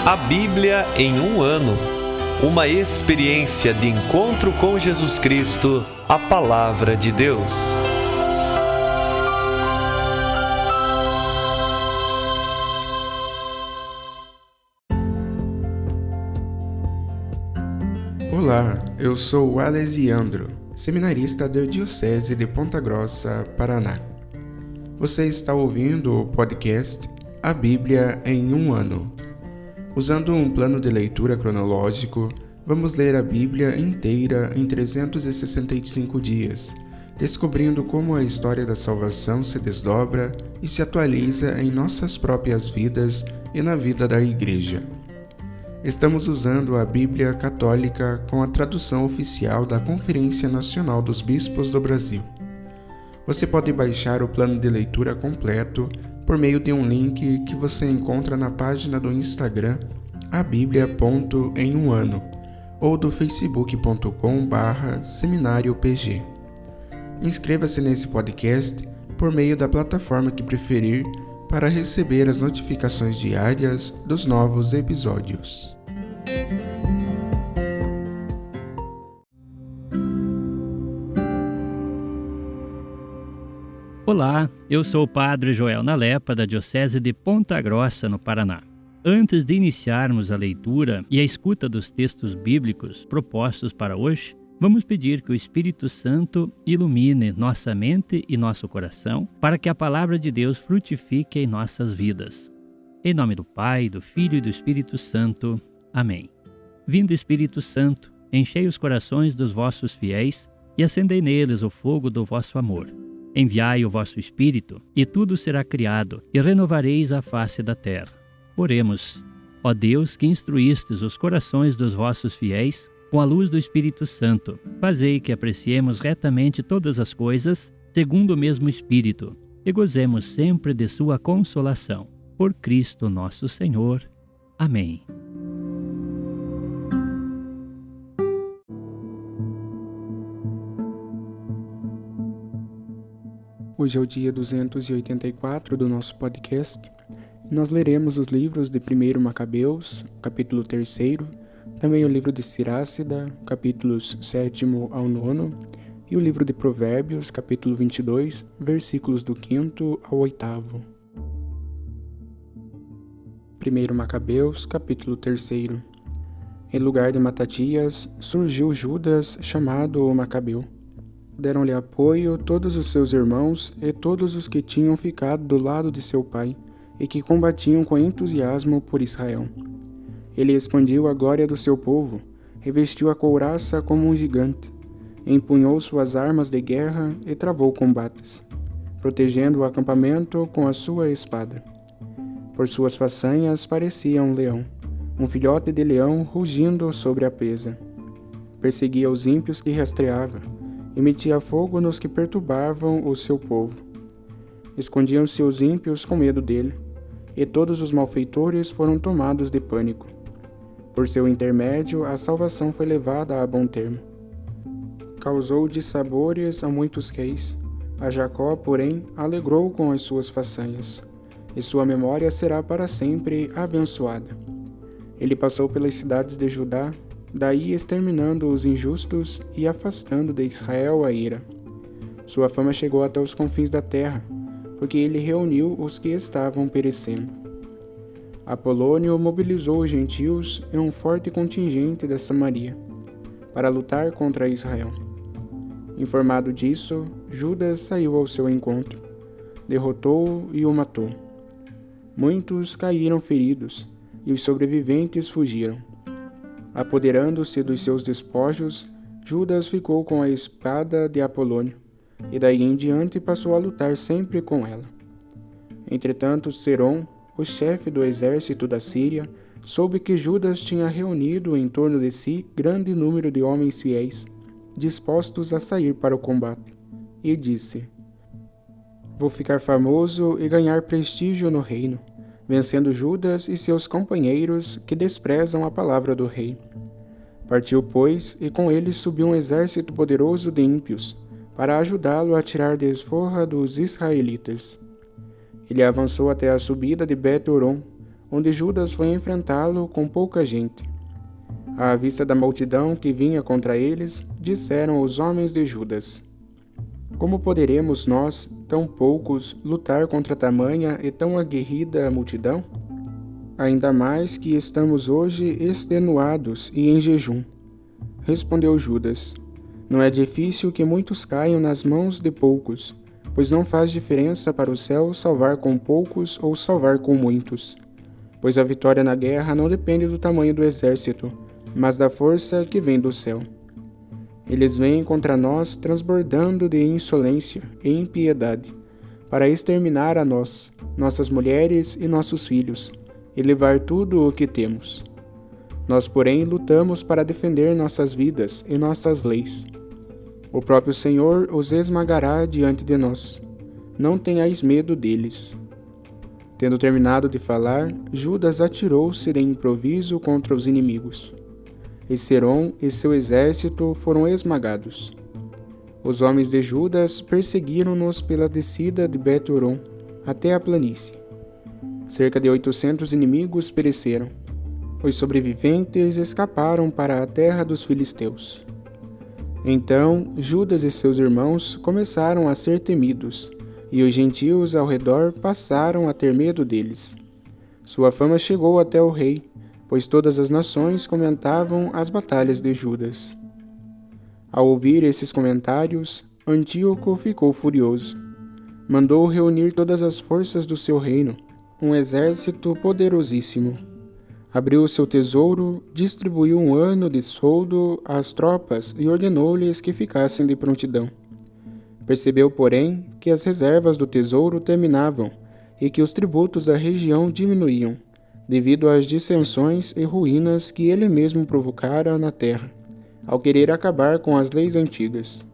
A Bíblia em um ano. Uma experiência de encontro com Jesus Cristo, a Palavra de Deus. Olá, eu sou o Alesiandro, seminarista da Diocese de Ponta Grossa, Paraná. Você está ouvindo o podcast A Bíblia em um ano. Usando um plano de leitura cronológico, vamos ler a Bíblia inteira em 365 dias, descobrindo como a história da salvação se desdobra e se atualiza em nossas próprias vidas e na vida da Igreja. Estamos usando a Bíblia Católica com a tradução oficial da Conferência Nacional dos Bispos do Brasil. Você pode baixar o plano de leitura completo por meio de um link que você encontra na página do Instagram abiblia.emumano ou do facebook.com/seminariopg. Inscreva-se nesse podcast por meio da plataforma que preferir para receber as notificações diárias dos novos episódios. Olá, eu sou o Padre Joel Nalepa, da Diocese de Ponta Grossa, no Paraná. Antes de iniciarmos a leitura e a escuta dos textos bíblicos propostos para hoje, vamos pedir que o Espírito Santo ilumine nossa mente e nosso coração para que a Palavra de Deus frutifique em nossas vidas. Em nome do Pai, do Filho e do Espírito Santo. Amém. Vindo Espírito Santo, enchei os corações dos vossos fiéis e acendei neles o fogo do vosso amor. Enviai o vosso Espírito, e tudo será criado, e renovareis a face da terra. Oremos. Ó Deus, que instruístes os corações dos vossos fiéis, com a luz do Espírito Santo, fazei que apreciemos retamente todas as coisas, segundo o mesmo Espírito, e gozemos sempre de sua consolação. Por Cristo nosso Senhor. Amém. Hoje é o dia 284 do nosso podcast. Nós leremos os livros de 1 Macabeus, capítulo 3, também o livro de Sirácida, capítulos 7 ao 9, e o livro de Provérbios, capítulo 22, versículos do 5º ao 8º. 1 Macabeus, capítulo 3. Em lugar de Matatias, surgiu Judas, chamado o Macabeu. Deram-lhe apoio todos os seus irmãos e todos os que tinham ficado do lado de seu pai e que combatiam com entusiasmo por Israel. Ele expandiu a glória do seu povo, revestiu a couraça como um gigante, empunhou suas armas de guerra e travou combates, protegendo o acampamento com a sua espada. Por suas façanhas parecia um leão, um filhote de leão rugindo sobre a presa. Perseguia os ímpios que rastreava, e metia fogo nos que perturbavam o seu povo. Escondiam-se os ímpios com medo dele, e todos os malfeitores foram tomados de pânico. Por seu intermédio, a salvação foi levada a bom termo. Causou dissabores a muitos reis, a Jacó, porém, alegrou com as suas façanhas, e sua memória será para sempre abençoada. Ele passou pelas cidades de Judá, daí exterminando os injustos e afastando de Israel a ira. Sua fama chegou até os confins da terra, porque ele reuniu os que estavam perecendo. Apolônio mobilizou os gentios e um forte contingente da Samaria, para lutar contra Israel. Informado disso, Judas saiu ao seu encontro, derrotou-o e o matou. Muitos caíram feridos, e os sobreviventes fugiram. Apoderando-se dos seus despojos, Judas ficou com a espada de Apolônio, e daí em diante passou a lutar sempre com ela. Entretanto, Serom, o chefe do exército da Síria, soube que Judas tinha reunido em torno de si grande número de homens fiéis, dispostos a sair para o combate, e disse: Vou ficar famoso e ganhar prestígio no reino, vencendo Judas e seus companheiros que desprezam a palavra do rei. Partiu, pois, e com ele subiu um exército poderoso de ímpios, para ajudá-lo a tirar desforra dos israelitas. Ele avançou até a subida de Bet-Horon, onde Judas foi enfrentá-lo com pouca gente. À vista da multidão que vinha contra eles, disseram os homens de Judas: Como poderemos nós, tão poucos, lutar contra tamanha e tão aguerrida multidão? Ainda mais que estamos hoje extenuados e em jejum. Respondeu Judas: Não é difícil que muitos caiam nas mãos de poucos, pois não faz diferença para o céu salvar com poucos ou salvar com muitos. Pois a vitória na guerra não depende do tamanho do exército, mas da força que vem do céu. Eles vêm contra nós transbordando de insolência e impiedade, para exterminar a nós, nossas mulheres e nossos filhos, e levar tudo o que temos. Nós, porém, lutamos para defender nossas vidas e nossas leis. O próprio Senhor os esmagará diante de nós. Não tenhais medo deles. Tendo terminado de falar, Judas atirou-se de improviso contra os inimigos. E Serom e seu exército foram esmagados. Os homens de Judas perseguiram-nos pela descida de Bet-horon até a planície. Cerca de 800 inimigos pereceram. Os sobreviventes escaparam para a terra dos filisteus. Então, Judas e seus irmãos começaram a ser temidos, e os gentios ao redor passaram a ter medo deles. Sua fama chegou até o rei, pois todas as nações comentavam as batalhas de Judas. Ao ouvir esses comentários, Antíoco ficou furioso. Mandou reunir todas as forças do seu reino, um exército poderosíssimo. Abriu seu tesouro, distribuiu 1 ano de soldo às tropas e ordenou-lhes que ficassem de prontidão. Percebeu, porém, que as reservas do tesouro terminavam e que os tributos da região diminuíam, devido às dissensões e ruínas que ele mesmo provocara na terra, ao querer acabar com as leis antigas.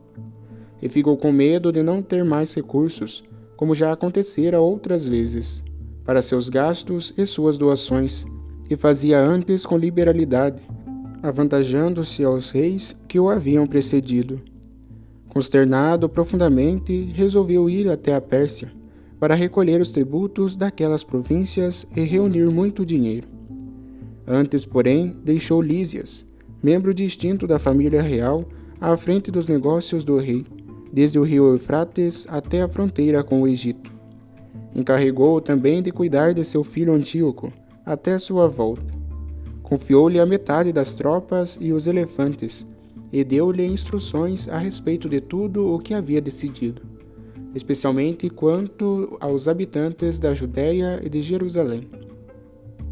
E ficou com medo de não ter mais recursos, como já acontecera outras vezes, para seus gastos e suas doações, que fazia antes com liberalidade, avantajando-se aos reis que o haviam precedido. Consternado profundamente, resolveu ir até a Pérsia, para recolher os tributos daquelas províncias e reunir muito dinheiro. Antes, porém, deixou Lísias, membro distinto da família real, à frente dos negócios do rei, desde o rio Eufrates até a fronteira com o Egito. Encarregou-o também de cuidar de seu filho Antíoco, até sua volta. Confiou-lhe a metade das tropas e os elefantes, e deu-lhe instruções a respeito de tudo o que havia decidido, especialmente quanto aos habitantes da Judéia e de Jerusalém.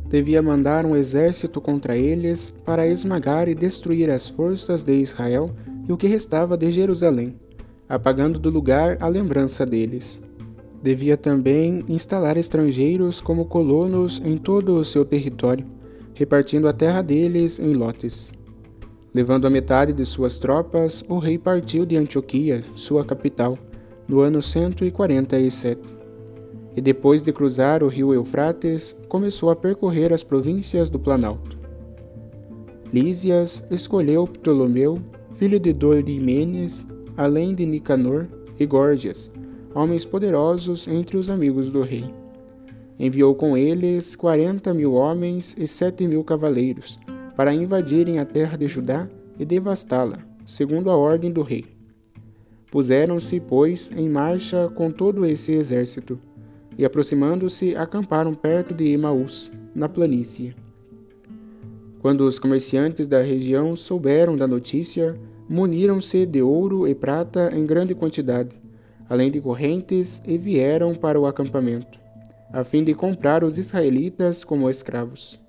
Devia mandar um exército contra eles para esmagar e destruir as forças de Israel e o que restava de Jerusalém, apagando do lugar a lembrança deles. Devia também instalar estrangeiros como colonos em todo o seu território, repartindo a terra deles em lotes. Levando a metade de suas tropas, o rei partiu de Antioquia, sua capital, no ano 147. E depois de cruzar o rio Eufrates, começou a percorrer as províncias do Planalto. Lísias escolheu Ptolomeu, filho de Dorimenes, além de Nicanor e Górgias, homens poderosos entre os amigos do rei. Enviou com eles 40.000 homens e 7.000 cavaleiros, para invadirem a terra de Judá e devastá-la, segundo a ordem do rei. Puseram-se, pois, em marcha com todo esse exército, e aproximando-se, acamparam perto de Emaús, na planície. Quando os comerciantes da região souberam da notícia, muniram-se de ouro e prata em grande quantidade, além de correntes, e vieram para o acampamento, a fim de comprar os israelitas como escravos.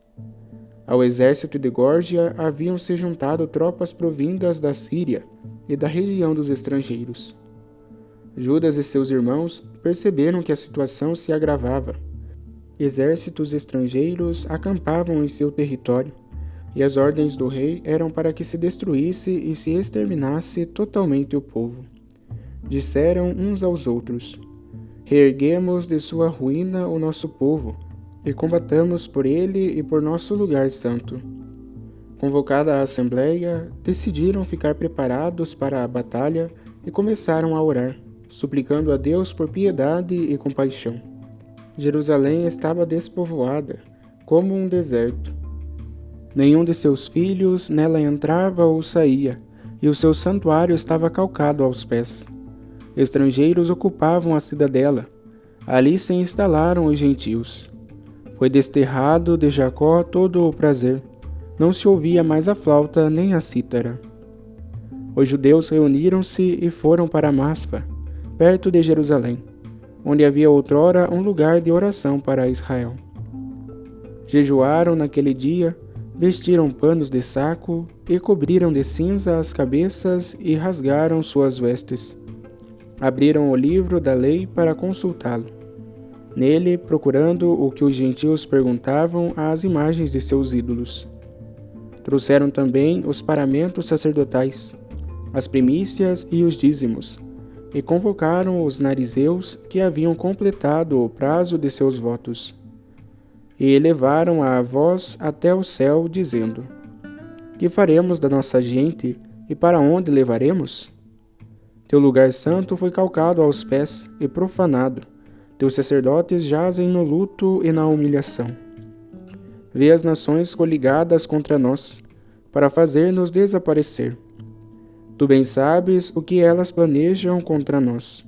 Ao exército de Górgia haviam se juntado tropas provindas da Síria e da região dos estrangeiros. Judas e seus irmãos perceberam que a situação se agravava. Exércitos estrangeiros acampavam em seu território, e as ordens do rei eram para que se destruísse e se exterminasse totalmente o povo. Disseram uns aos outros: Reerguemos de sua ruína o nosso povo, e combatamos por ele e por nosso lugar santo. Convocada a assembleia, decidiram ficar preparados para a batalha e começaram a orar, suplicando a Deus por piedade e compaixão. Jerusalém estava despovoada, como um deserto. Nenhum de seus filhos nela entrava ou saía, e o seu santuário estava calcado aos pés. Estrangeiros ocupavam a cidadela, ali se instalaram os gentios. Foi desterrado de Jacó todo o prazer, não se ouvia mais a flauta nem a cítara. Os judeus reuniram-se e foram para Masfa, perto de Jerusalém, onde havia outrora um lugar de oração para Israel. Jejuaram naquele dia, vestiram panos de saco e cobriram de cinza as cabeças e rasgaram suas vestes. Abriram o livro da lei para consultá-lo. Nele, procurando o que os gentios perguntavam às imagens de seus ídolos. Trouxeram também os paramentos sacerdotais, as primícias e os dízimos, e convocaram os narizeus que haviam completado o prazo de seus votos. E elevaram a voz até o céu, dizendo: Que faremos da nossa gente e para onde levaremos? Teu lugar santo foi calcado aos pés e profanado. Teus sacerdotes jazem no luto e na humilhação. Vê as nações coligadas contra nós, para fazer-nos desaparecer. Tu bem sabes o que elas planejam contra nós.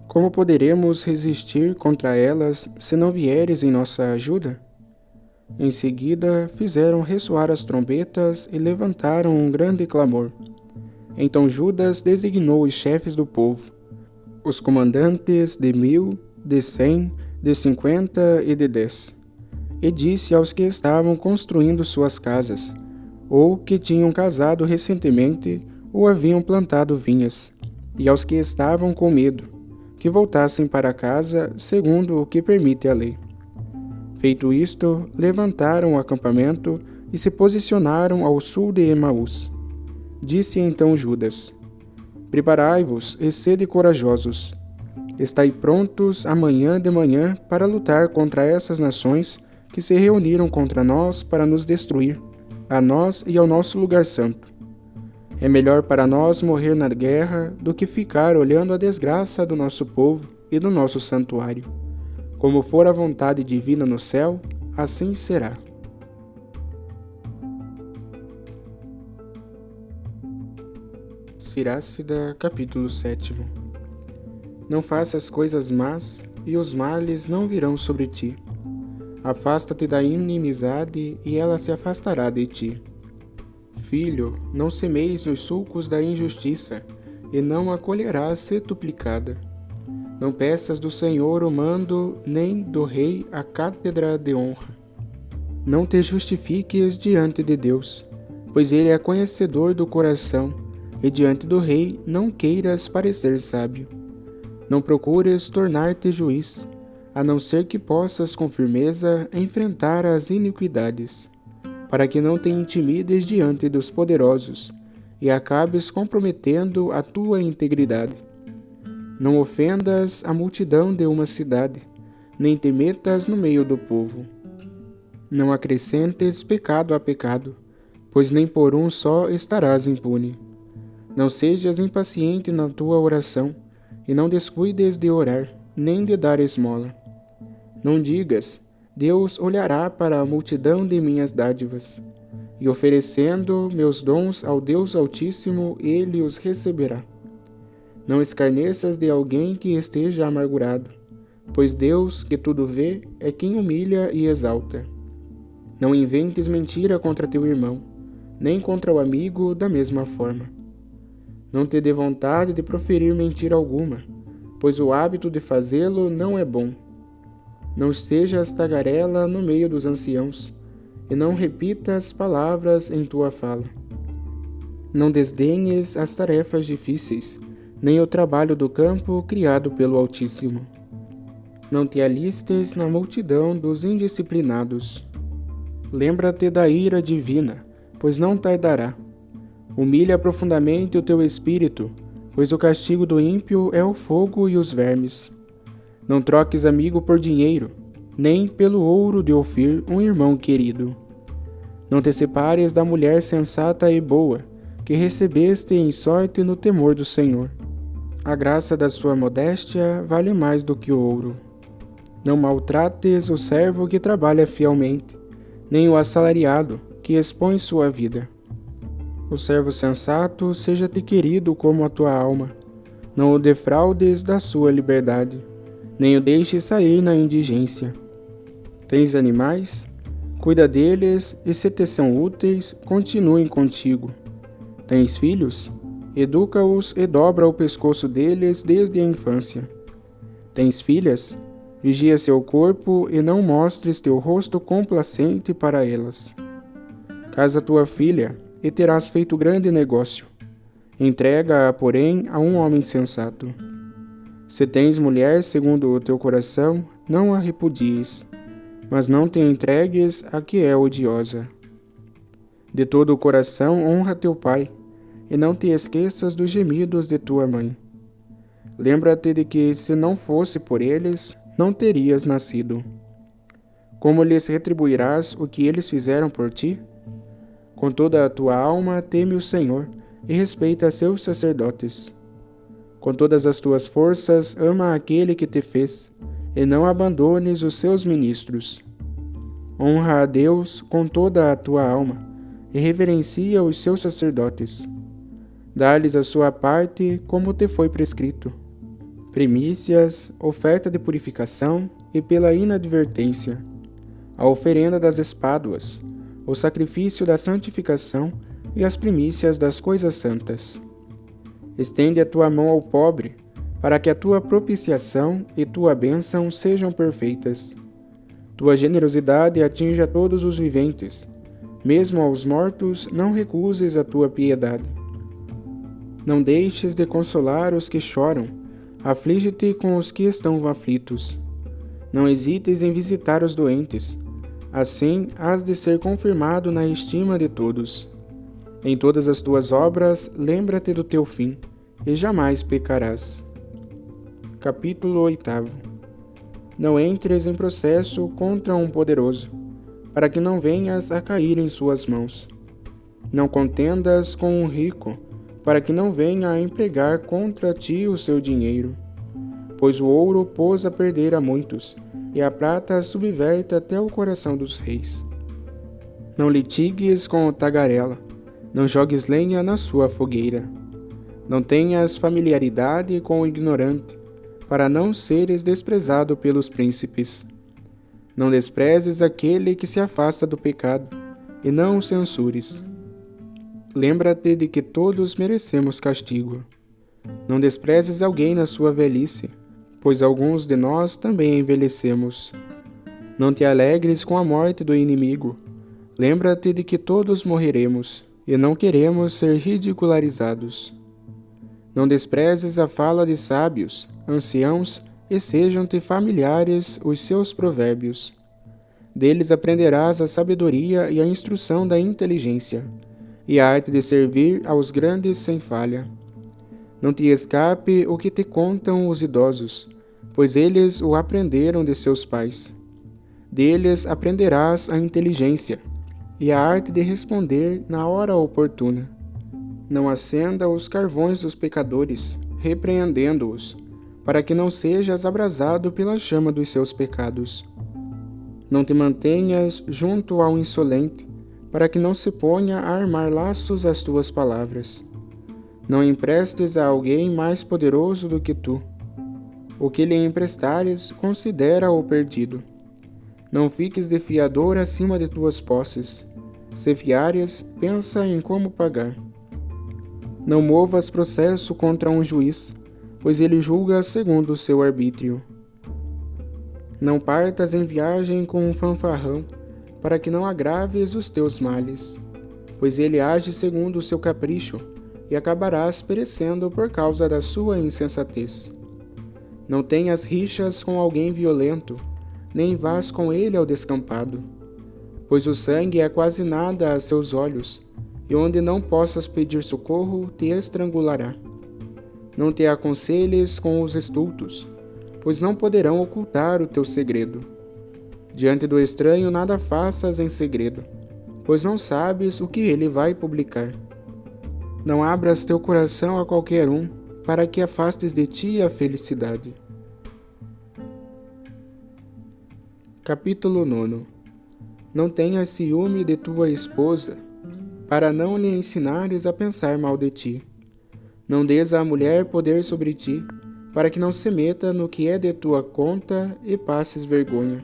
Como poderemos resistir contra elas se não vieres em nossa ajuda? Em seguida, fizeram ressoar as trombetas e levantaram um grande clamor. Então Judas designou os chefes do povo, os comandantes de 1000, de 100, de 50 e de 10, e disse aos que estavam construindo suas casas, ou que tinham casado recentemente, ou haviam plantado vinhas, e aos que estavam com medo, que voltassem para casa segundo o que permite a lei. Feito isto, levantaram o acampamento e se posicionaram ao sul de Emaús. Disse então Judas: Preparai-vos e sede corajosos. Estai prontos amanhã de manhã para lutar contra essas nações que se reuniram contra nós para nos destruir, a nós e ao nosso lugar santo. É melhor para nós morrer na guerra do que ficar olhando a desgraça do nosso povo e do nosso santuário. Como for a vontade divina no céu, assim será. Sirácida, capítulo 7. Não faças coisas más, e os males não virão sobre ti. Afasta-te da inimizade, e ela se afastará de ti. Filho, não semeis nos sulcos da injustiça, e não a colherás setuplicada. Não peças do Senhor o mando, nem do rei a cátedra de honra. Não te justifiques diante de Deus, pois ele é conhecedor do coração, e diante do rei não queiras parecer sábio. Não procures tornar-te juiz, a não ser que possas com firmeza enfrentar as iniquidades, para que não te intimides diante dos poderosos, e acabes comprometendo a tua integridade. Não ofendas a multidão de uma cidade, nem te metas no meio do povo. Não acrescentes pecado a pecado, pois nem por um só estarás impune. Não sejas impaciente na tua oração, e não descuides de orar, nem de dar esmola. Não digas: Deus olhará para a multidão de minhas dádivas, e oferecendo meus dons ao Deus Altíssimo, ele os receberá. Não escarneças de alguém que esteja amargurado, pois Deus, que tudo vê, é quem humilha e exalta. Não inventes mentira contra teu irmão, nem contra o amigo da mesma forma. Não te dê vontade de proferir mentira alguma, pois o hábito de fazê-lo não é bom. Não sejas tagarela no meio dos anciãos, e não repitas palavras em tua fala. Não desdenhes as tarefas difíceis, nem o trabalho do campo criado pelo Altíssimo. Não te alistes na multidão dos indisciplinados. Lembra-te da ira divina, pois não tardará. Humilha profundamente o teu espírito, pois o castigo do ímpio é o fogo e os vermes. Não troques amigo por dinheiro, nem pelo ouro de Ofir um irmão querido. Não te separes da mulher sensata e boa, que recebeste em sorte no temor do Senhor. A graça da sua modéstia vale mais do que o ouro. Não maltrates o servo que trabalha fielmente, nem o assalariado que expõe sua vida. O servo sensato seja-te querido como a tua alma. Não o defraudes da sua liberdade, nem o deixes sair na indigência. Tens animais? Cuida deles, e se te são úteis, continuem contigo. Tens filhos? Educa-os e dobra o pescoço deles desde a infância. Tens filhas? Vigia seu corpo e não mostres teu rosto complacente para elas. Casa tua filha, e terás feito grande negócio. Entrega-a, porém, a um homem sensato. Se tens mulher segundo o teu coração, não a repudies, mas não te entregues a que é odiosa. De todo o coração honra teu pai, e não te esqueças dos gemidos de tua mãe. Lembra-te de que, se não fosse por eles, não terias nascido. Como lhes retribuirás o que eles fizeram por ti? Com toda a tua alma teme o Senhor e respeita seus sacerdotes. Com todas as tuas forças ama aquele que te fez, e não abandones os seus ministros. Honra a Deus com toda a tua alma, e reverencia os seus sacerdotes. Dá-lhes a sua parte como te foi prescrito. Primícias, oferta de purificação e pela inadvertência, a oferenda das espáduas, o sacrifício da santificação e as primícias das coisas santas. Estende a tua mão ao pobre, para que a tua propiciação e tua bênção sejam perfeitas. Tua generosidade atinja todos os viventes, mesmo aos mortos não recuses a tua piedade. Não deixes de consolar os que choram, aflige-te com os que estão aflitos. Não hesites em visitar os doentes, assim has de ser confirmado na estima de todos. Em todas as tuas obras, lembra-te do teu fim, e jamais pecarás. Capítulo 8. Não entres em processo contra um poderoso, para que não venhas a cair em suas mãos. Não contendas com um rico, para que não venha a empregar contra ti o seu dinheiro. Pois o ouro pôs a perder a muitos, e a prata subverte até o coração dos reis. Não litigues com o tagarela, não jogues lenha na sua fogueira. Não tenhas familiaridade com o ignorante, para não seres desprezado pelos príncipes. Não desprezes aquele que se afasta do pecado, e não o censures. Lembra-te de que todos merecemos castigo. Não desprezes alguém na sua velhice, pois alguns de nós também envelhecemos. Não te alegres com a morte do inimigo. Lembra-te de que todos morreremos, e não queremos ser ridicularizados. Não desprezes a fala de sábios, anciãos, e sejam-te familiares os seus provérbios. Deles aprenderás a sabedoria e a instrução da inteligência, e a arte de servir aos grandes sem falha. Não te escape o que te contam os idosos, pois eles o aprenderam de seus pais. Deles aprenderás a inteligência e a arte de responder na hora oportuna. Não acenda os carvões dos pecadores, repreendendo-os, para que não sejas abrasado pela chama dos seus pecados. Não te mantenhas junto ao insolente, para que não se ponha a armar laços às tuas palavras. Não emprestes a alguém mais poderoso do que tu. O que lhe emprestares, considera-o perdido. Não fiques de fiador acima de tuas posses. Se fiares, pensa em como pagar. Não movas processo contra um juiz, pois ele julga segundo o seu arbítrio. Não partas em viagem com um fanfarrão, para que não agraves os teus males, pois ele age segundo o seu capricho, e acabarás perecendo por causa da sua insensatez. Não tenhas rixas com alguém violento, nem vás com ele ao descampado, pois o sangue é quase nada a seus olhos, e onde não possas pedir socorro, te estrangulará. Não te aconselhes com os estultos, pois não poderão ocultar o teu segredo. Diante do estranho nada faças em segredo, pois não sabes o que ele vai publicar. Não abras teu coração a qualquer um, para que afastes de ti a felicidade. Capítulo 9. Não tenhas ciúme de tua esposa, para não lhe ensinares a pensar mal de ti. Não des à mulher poder sobre ti, para que não se meta no que é de tua conta e passes vergonha.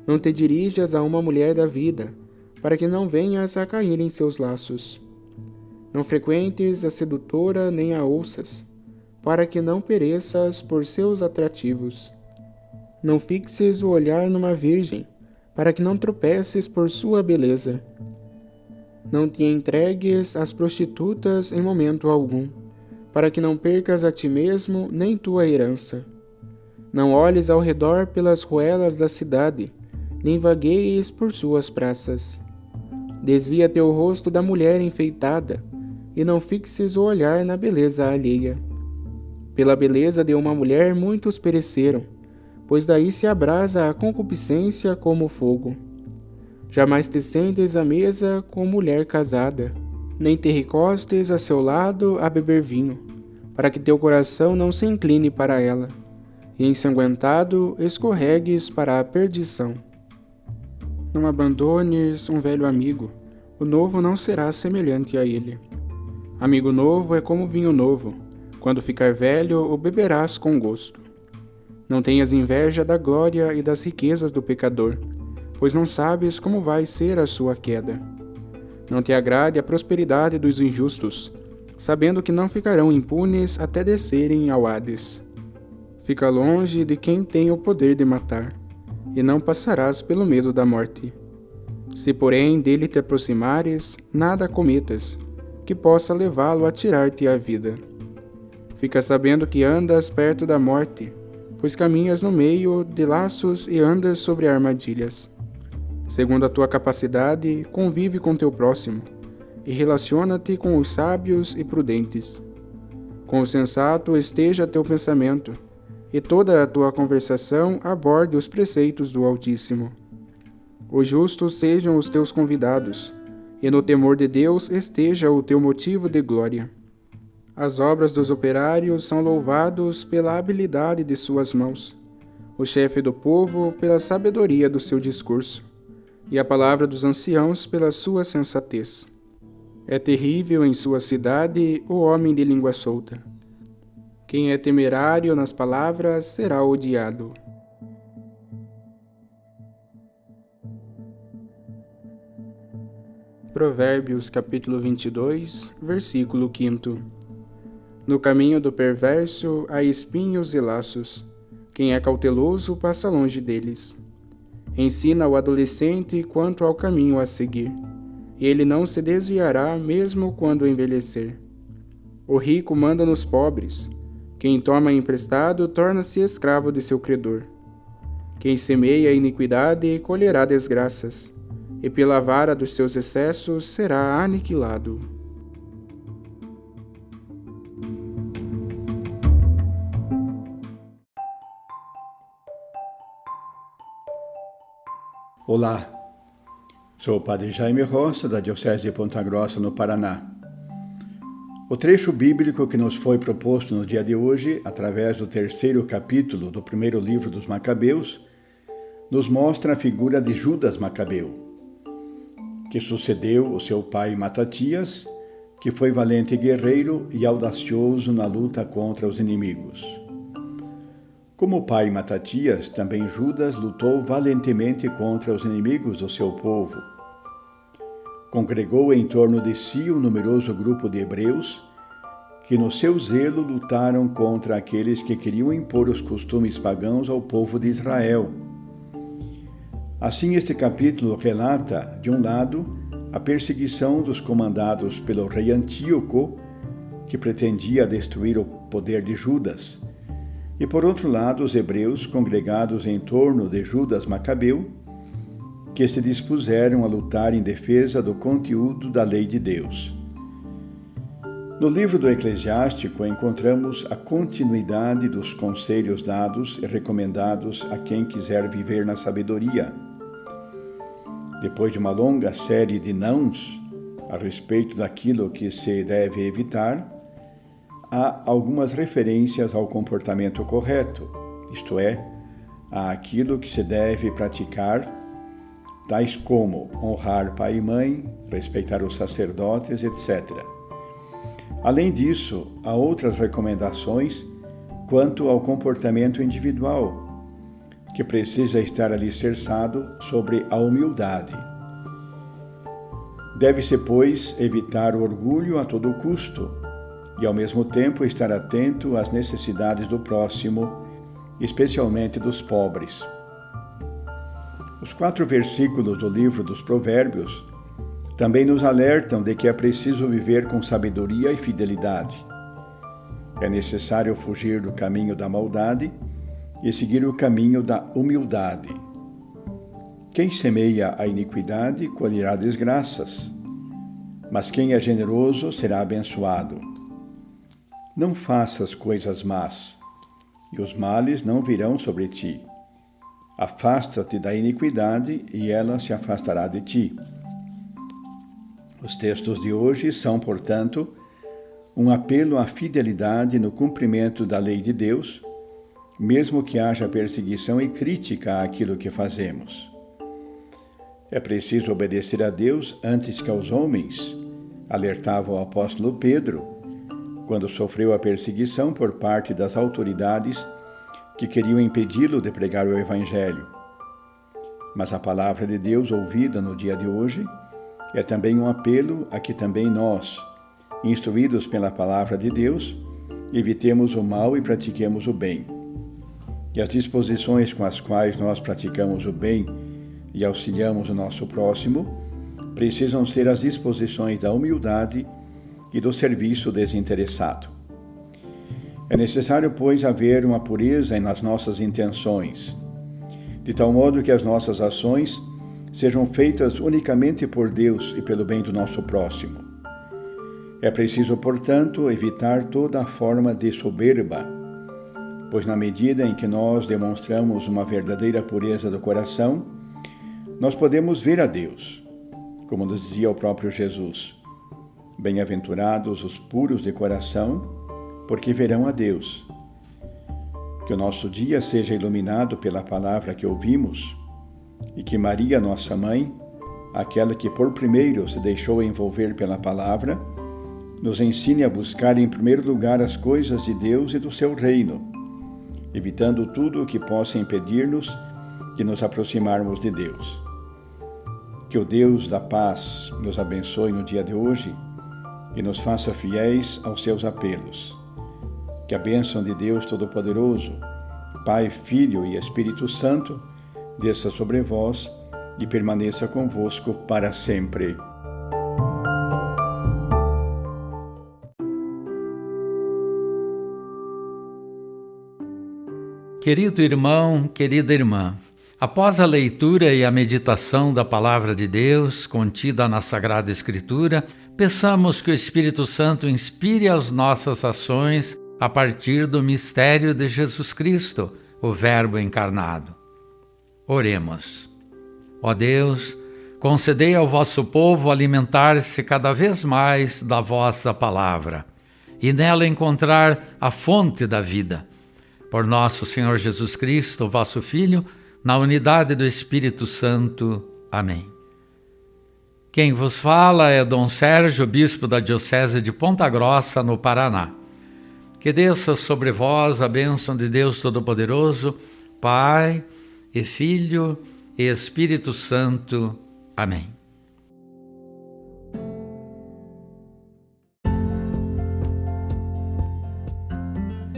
Não te dirijas a uma mulher da vida, para que não venhas a cair em seus laços. Não frequentes a sedutora nem a ouças, para que não pereças por seus atrativos. Não fixes o olhar numa virgem, para que não tropeces por sua beleza. Não te entregues às prostitutas em momento algum, para que não percas a ti mesmo nem tua herança. Não olhes ao redor pelas ruelas da cidade, nem vagueies por suas praças. Desvia teu rosto da mulher enfeitada, e não fixes o olhar na beleza alheia. Pela beleza de uma mulher muitos pereceram, pois daí se abrasa a concupiscência como fogo. Jamais te sentes à mesa com mulher casada, nem te recostes a seu lado a beber vinho, para que teu coração não se incline para ela, e ensanguentado escorregues para a perdição. Não abandones um velho amigo, o novo não será semelhante a ele. Amigo novo é como vinho novo, quando ficar velho o beberás com gosto. Não tenhas inveja da glória e das riquezas do pecador, pois não sabes como vai ser a sua queda. Não te agrade a prosperidade dos injustos, sabendo que não ficarão impunes até descerem ao Hades. Fica longe de quem tem o poder de matar, e não passarás pelo medo da morte. Se, porém, dele te aproximares, nada cometas, que possa levá-lo a tirar-te a vida. Fica sabendo que andas perto da morte, pois caminhas no meio de laços e andas sobre armadilhas. Segundo a tua capacidade, convive com teu próximo, e relaciona-te com os sábios e prudentes. Com o sensato esteja teu pensamento, e toda a tua conversação aborde os preceitos do Altíssimo. Os justos sejam os teus convidados, e no temor de Deus esteja o teu motivo de glória. As obras dos operários são louvados pela habilidade de suas mãos, o chefe do povo pela sabedoria do seu discurso, e a palavra dos anciãos pela sua sensatez. É terrível em sua cidade o homem de língua solta. Quem é temerário nas palavras será odiado. Provérbios capítulo 22, versículo 5. No caminho do perverso há espinhos e laços. Quem é cauteloso passa longe deles. Ensina o adolescente quanto ao caminho a seguir, e ele não se desviará mesmo quando envelhecer. O rico manda nos pobres. Quem toma emprestado torna-se escravo de seu credor. Quem semeia iniquidade colherá desgraças, e pela vara dos seus excessos será aniquilado. Olá, sou o Padre Jaime Roça, da Diocese de Ponta Grossa, no Paraná. O trecho bíblico que nos foi proposto no dia de hoje, através do 3º capítulo do primeiro livro dos Macabeus, nos mostra a figura de Judas Macabeu, que sucedeu o seu pai Matatias, que foi valente guerreiro e audacioso na luta contra os inimigos. Como o pai Matatias, também Judas lutou valentemente contra os inimigos do seu povo. Congregou em torno de si um numeroso grupo de hebreus que, no seu zelo, lutaram contra aqueles que queriam impor os costumes pagãos ao povo de Israel. Assim, este capítulo relata, de um lado, a perseguição dos comandados pelo rei Antíoco, que pretendia destruir o poder de Judas, e, por outro lado, os hebreus congregados em torno de Judas Macabeu, que se dispuseram a lutar em defesa do conteúdo da lei de Deus. No livro do Eclesiástico encontramos a continuidade dos conselhos dados e recomendados a quem quiser viver na sabedoria. Depois de uma longa série de nãos a respeito daquilo que se deve evitar, há algumas referências ao comportamento correto, isto é, àquilo que se deve praticar, tais como honrar pai e mãe, respeitar os sacerdotes, etc. Além disso, há outras recomendações quanto ao comportamento individual, que precisa estar alicerçado sobre a humildade. Deve-se, pois, evitar o orgulho a todo custo e, ao mesmo tempo, estar atento às necessidades do próximo, especialmente dos pobres. Os 4 versículos do livro dos Provérbios também nos alertam de que é preciso viver com sabedoria e fidelidade. É necessário fugir do caminho da maldade e seguir o caminho da humildade. Quem semeia a iniquidade colherá desgraças, mas quem é generoso será abençoado. Não faças coisas más, e os males não virão sobre ti. Afasta-te da iniquidade, e ela se afastará de ti. Os textos de hoje são, portanto, um apelo à fidelidade no cumprimento da lei de Deus, mesmo que haja perseguição e crítica àquilo que fazemos. É preciso obedecer a Deus antes que aos homens, alertava o apóstolo Pedro, quando sofreu a perseguição por parte das autoridades que queriam impedi-lo de pregar o Evangelho. Mas a palavra de Deus ouvida no dia de hoje é também um apelo a que também nós, instruídos pela palavra de Deus, evitemos o mal e pratiquemos o bem. E as disposições com as quais nós praticamos o bem e auxiliamos o nosso próximo precisam ser as disposições da humildade e do serviço desinteressado. É necessário, pois, haver uma pureza nas nossas intenções, de tal modo que as nossas ações sejam feitas unicamente por Deus e pelo bem do nosso próximo. É preciso, portanto, evitar toda forma de soberba, pois na medida em que nós demonstramos uma verdadeira pureza do coração, nós podemos ver a Deus, como nos dizia o próprio Jesus. Bem-aventurados os puros de coração, porque verão a Deus. Que o nosso dia seja iluminado pela palavra que ouvimos e que Maria, nossa mãe, aquela que por primeiro se deixou envolver pela palavra, nos ensine a buscar em primeiro lugar as coisas de Deus e do seu reino, evitando tudo o que possa impedir-nos de nos aproximarmos de Deus. Que o Deus da paz nos abençoe no dia de hoje e nos faça fiéis aos seus apelos. Que a bênção de Deus Todo-Poderoso, Pai, Filho e Espírito Santo, desça sobre vós e permaneça convosco para sempre. Querido irmão, querida irmã, após a leitura e a meditação da Palavra de Deus contida na Sagrada Escritura, peçamos que o Espírito Santo inspire as nossas ações a partir do mistério de Jesus Cristo, o Verbo encarnado. Oremos. Ó Deus, concedei ao vosso povo alimentar-se cada vez mais da vossa palavra e nela encontrar a fonte da vida. Por nosso Senhor Jesus Cristo, vosso Filho, na unidade do Espírito Santo. Amém. Quem vos fala é Dom Sérgio, bispo da Diocese de Ponta Grossa, no Paraná. Que desça sobre vós a bênção de Deus Todo-Poderoso, Pai e Filho e Espírito Santo. Amém.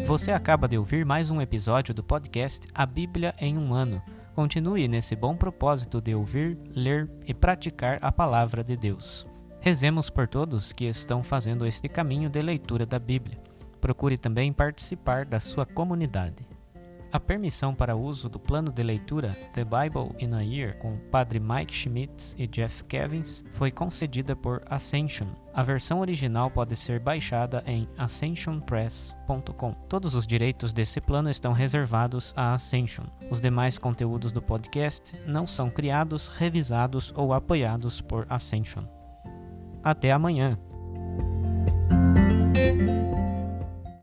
Você acaba de ouvir mais um episódio do podcast A Bíblia em um Ano. Continue nesse bom propósito de ouvir, ler e praticar a Palavra de Deus. Rezemos por todos que estão fazendo este caminho de leitura da Bíblia. Procure também participar da sua comunidade. A permissão para uso do plano de leitura The Bible in a Year com Padre Mike Schmitz e Jeff Kevins foi concedida por Ascension. A versão original pode ser baixada em ascensionpress.com. Todos os direitos desse plano estão reservados à Ascension. Os demais conteúdos do podcast não são criados, revisados ou apoiados por Ascension. Até amanhã!